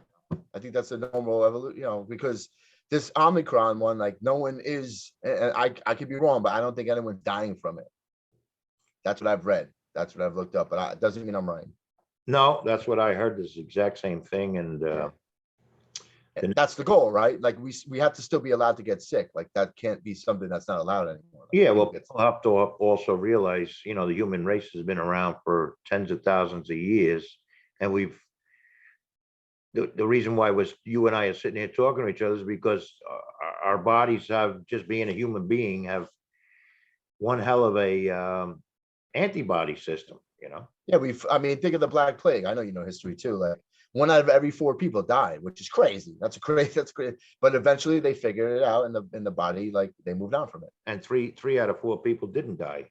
I think that's a normal evolution, because this Omicron one, like no one is, and I could be wrong, but I don't think anyone's dying from it. That's what I've read. That's what I've looked up, but it doesn't mean I'm right. No, that's what I heard. This exact same thing, and Yeah. And that's the goal, right? Like we have to still be allowed to get sick. Like that can't be something that's not allowed anymore. Like, yeah, well, people have to also realize, the human race has been around for tens of thousands of years, and the reason why was you and I are sitting here talking to each other is because our bodies have, just being a human being, have one hell of a antibody system, Yeah, I mean, think of the Black Plague. I know you know history too. Like 1 out of every 4 people died, which is crazy. That's crazy. But eventually they figured it out in the body, like they moved on from it. and three out of four people didn't die.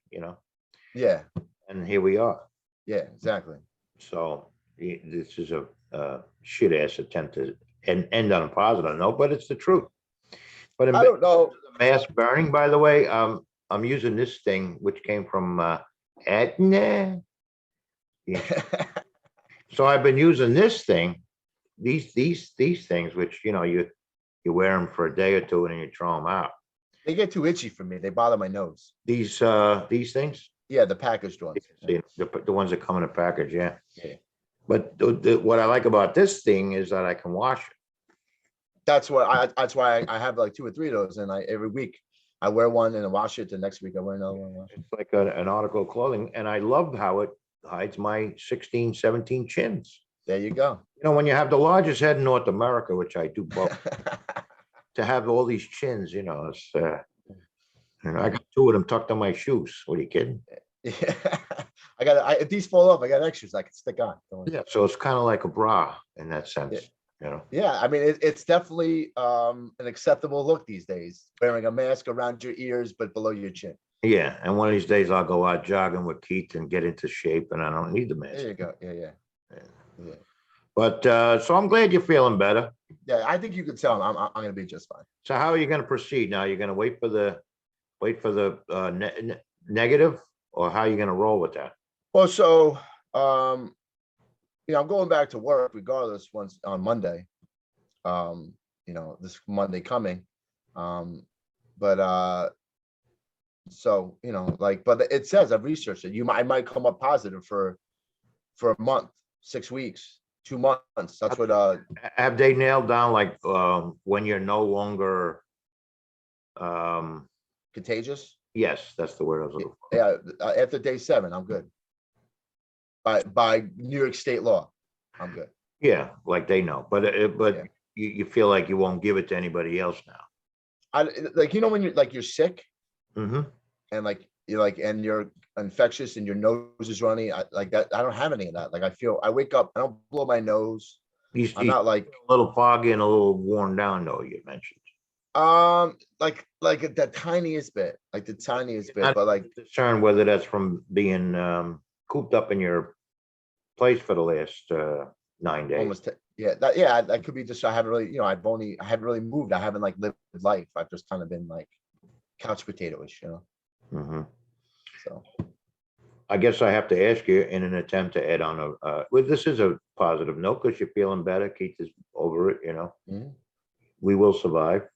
Yeah, And here we are. yeah, exactly. So this is a shit ass attempt to end on a positive note, but it's the truth. But I don't know. mask burning, by the way, I'm using this thing which came from Etna. Yeah. So I've been using this thing, these things, which you wear them for a day or two and then you throw them out. They get too itchy for me. They bother my nose. These things. Yeah, the packaged ones. The ones that come in a package, yeah. Yeah. But what I like about this thing is that I can wash it. That's why I have like 2 or 3 of those, and every week I wear one and I wash it. The next week I wear another one. It's like an article of clothing, and I love how it hides my 16, 17 chins. There you go. When you have the largest head in North America, which I do both, to have all these chins, it's I got 2 of them tucked on my shoes. What are you kidding? Yeah. If these fall off, I got extras I can stick on. Yeah, so it's kind of like a bra in that sense. Yeah, I mean it's definitely an acceptable look these days, wearing a mask around your ears but below your chin. Yeah, and one of these days I'll go out jogging with Keith and get into shape, and I don't need the mask. There you go. Yeah. But so I'm glad you're feeling better. Yeah, I think you could tell I'm going to be just fine. So how are you going to proceed now? You're going to wait for the negative, or how are you going to roll with that? Well, so I'm going back to work regardless once on Monday. This Monday coming. But but it says I've researched it. I might come up positive for a month, 6 weeks, 2 months. That's what have they nailed down, like when you're no longer contagious? Yes, that's the word I was looking for. Yeah, after day 7, I'm good. By New York State law, I'm good. Yeah, like they know, but Yeah. you feel like you won't give it to anybody else now. When you're sick, Mm-hmm. and you're infectious and your nose is runny, I don't have any of that. Like I wake up, I don't blow my nose. I'm not like a little foggy and a little worn down, though. You mentioned like the tiniest bit, but like concerned whether that's from being cooped up in your place for the last 9 days. almost that could be just I haven't really I haven't really moved. I haven't lived life. I've just kind of been couch potato-ish, Mm-hmm. So I guess I have to ask you, in an attempt to add on well, this is a positive note because you're feeling better. Keith is over it, Mhm. we will survive.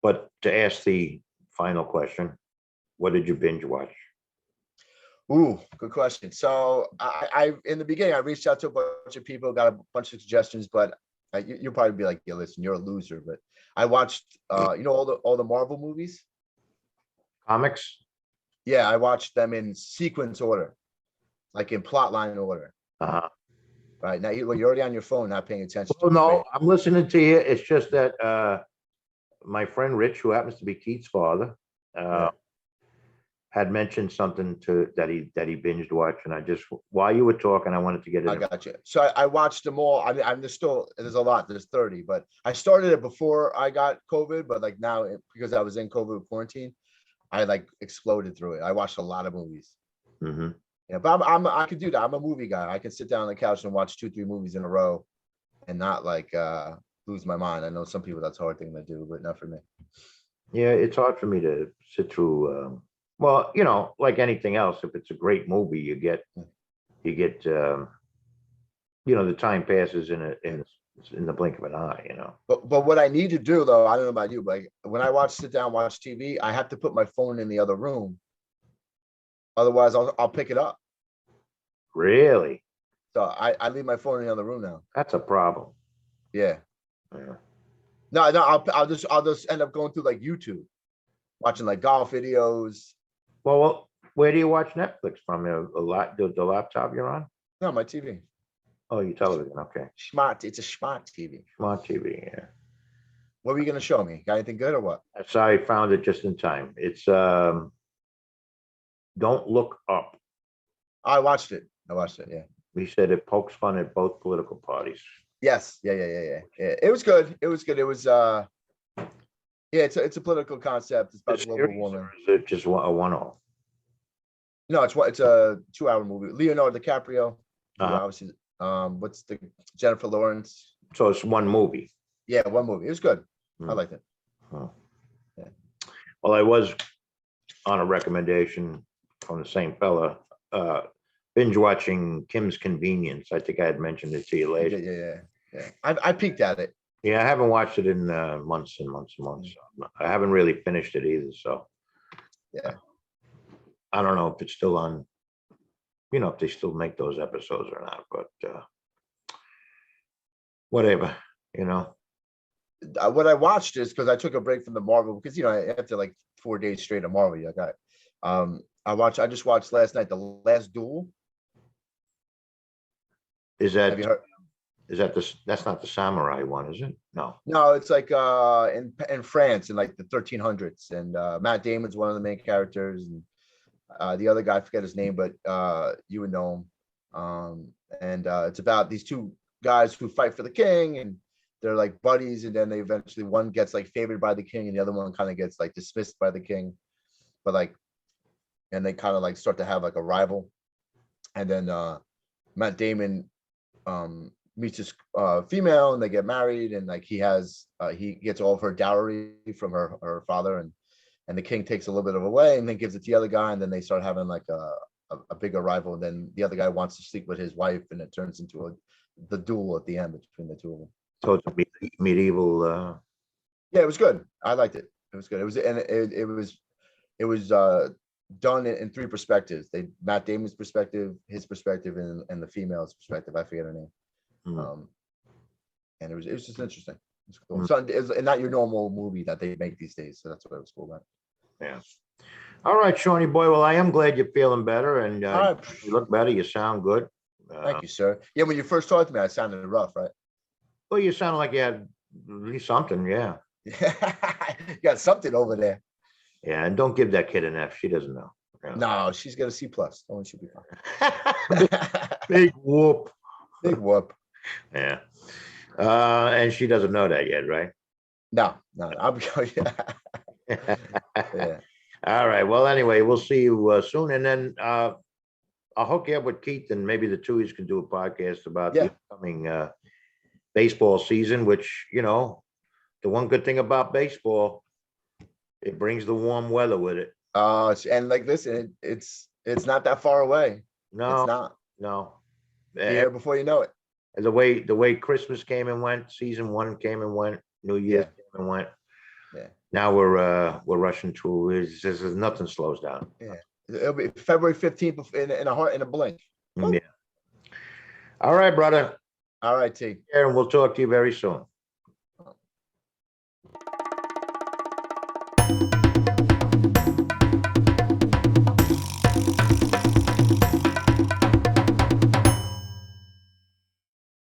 But to ask the final question, what did you binge watch? Ooh, good question. So I in the beginning, I reached out to a bunch of people, got a bunch of suggestions, but you'll probably be like, yeah, listen, you're a loser. But I watched, all the Marvel movies. Comics? Yeah, I watched them in sequence order, like in plot line order. Uh-huh. Right now, you're already on your phone, not paying attention. Well, to me, no, right? I'm listening to you. It's just that my friend Rich, who happens to be Keith's father, Yeah. had mentioned something that he binged watched, and I just while you were talking, I wanted to get I it. got you. So I watched them all. I mean, there's a lot. There's 30, but I started it before I got COVID. But like now, because I was in COVID quarantine, I like exploded through it. I watched a lot of movies. Hmm. Yeah, but I could do that. I'm a movie guy. I can sit down on the couch and watch 2, 3 movies in a row and not like lose my mind. I know some people that's a hard thing to do, but not for me. Yeah, it's hard for me to sit through. Well, like anything else, if it's a great movie, you get the time passes in the blink of an eye. But what I need to do though, I don't know about you, but when I sit down, watch TV, I have to put my phone in the other room. Otherwise, I'll pick it up. Really, So I leave my phone in the other room now. that's a problem. Yeah. Yeah. No, I'll just end up going through like YouTube, watching like golf videos. Well, where do you watch Netflix from? The laptop you're on? No, my TV. Oh, your television. Okay, It's a smart TV. smart TV. Yeah. What were you gonna show me? Got anything good or what? So I found it just in time. It's Don't Look Up. I watched it. Yeah. He said it pokes fun at both political parties. Yes. Yeah. It was good. It was good. It was yeah, it's a political concept. It's about Is global warming. it just a one-off? No, it's a 2-hour movie. Leonardo DiCaprio. Uh-huh. Obviously, what's the Jennifer Lawrence? So it's one movie. Yeah, one movie. It was good. I Hmm. liked it. Huh. Yeah. Well, I was on a recommendation from the same fella, binge watching Kim's Convenience. I think I had mentioned it to you later. Yeah. I peeked at it. Yeah, I haven't watched it in months and months and months. I haven't really finished it either. So Yeah. I don't know if it's still on, if they still make those episodes or not, but whatever, What I watched is because I took a break from the Marvel because after like 4 days straight of Marvel, you got I just watched last night The Last Duel. Is Have you that, heard? that's not the samurai one, is it? No. No, it's like in France in like the 1300s, and Matt Damon's one of the main characters, and the other guy, I forget his name, but you would know him. And it's about these two guys who fight for the king, and they're like buddies, and then they eventually one gets like favored by the king, and the other one kind of gets like dismissed by the king, but like, and they kind of like start to have like a rival, and then Matt Damon meets this female, and they get married, and like he gets all of her dowry from her father, and the king takes a little bit of away and then gives it to the other guy, and then they start having like a bigger rival, and then the other guy wants to sleep with his wife, and it turns into the duel at the end between the two of them. So it's a medieval. Yeah, it was good. I liked it. It was good. It was done in 3 perspectives. Matt Damon's perspective, his perspective, and the female's perspective. I forget her name. Hmm. And it was just interesting. It's cool. Hmm. So it's not your normal movie that they make these days. So that's what it was cool about. Yeah. All right, Shawnee boy. Well, I am glad you're feeling better, and All right. you look better. You sound good. Thank you, sir. Yeah, when you first talked to me, I sounded rough, right? Well, you sound like you had at least something. Yeah. You got something over there. Yeah, and don't give that kid an F. She doesn't know. No, she's got a C+. Oh, she'll be fine. Big whoop. Big whoop. Yeah. And she doesn't know that yet, right? No, I'm going. Yeah. All right. Well, anyway, we'll see you soon, and then I'll hook you up with Keith, and maybe the two of you can do a podcast about the upcoming baseball season. Which the one good thing about baseball, it brings the warm weather with it. And like listen, it's not that far away. No, It's not. no. Here before you know it. The way Christmas came and went, season one came and went, New Year's came and went. Yeah. Now we're rushing through. It's just nothing slows down. Yeah. It'll be February 15th in a blink. Yeah. All right, brother. All right, T. And we'll talk to you very soon.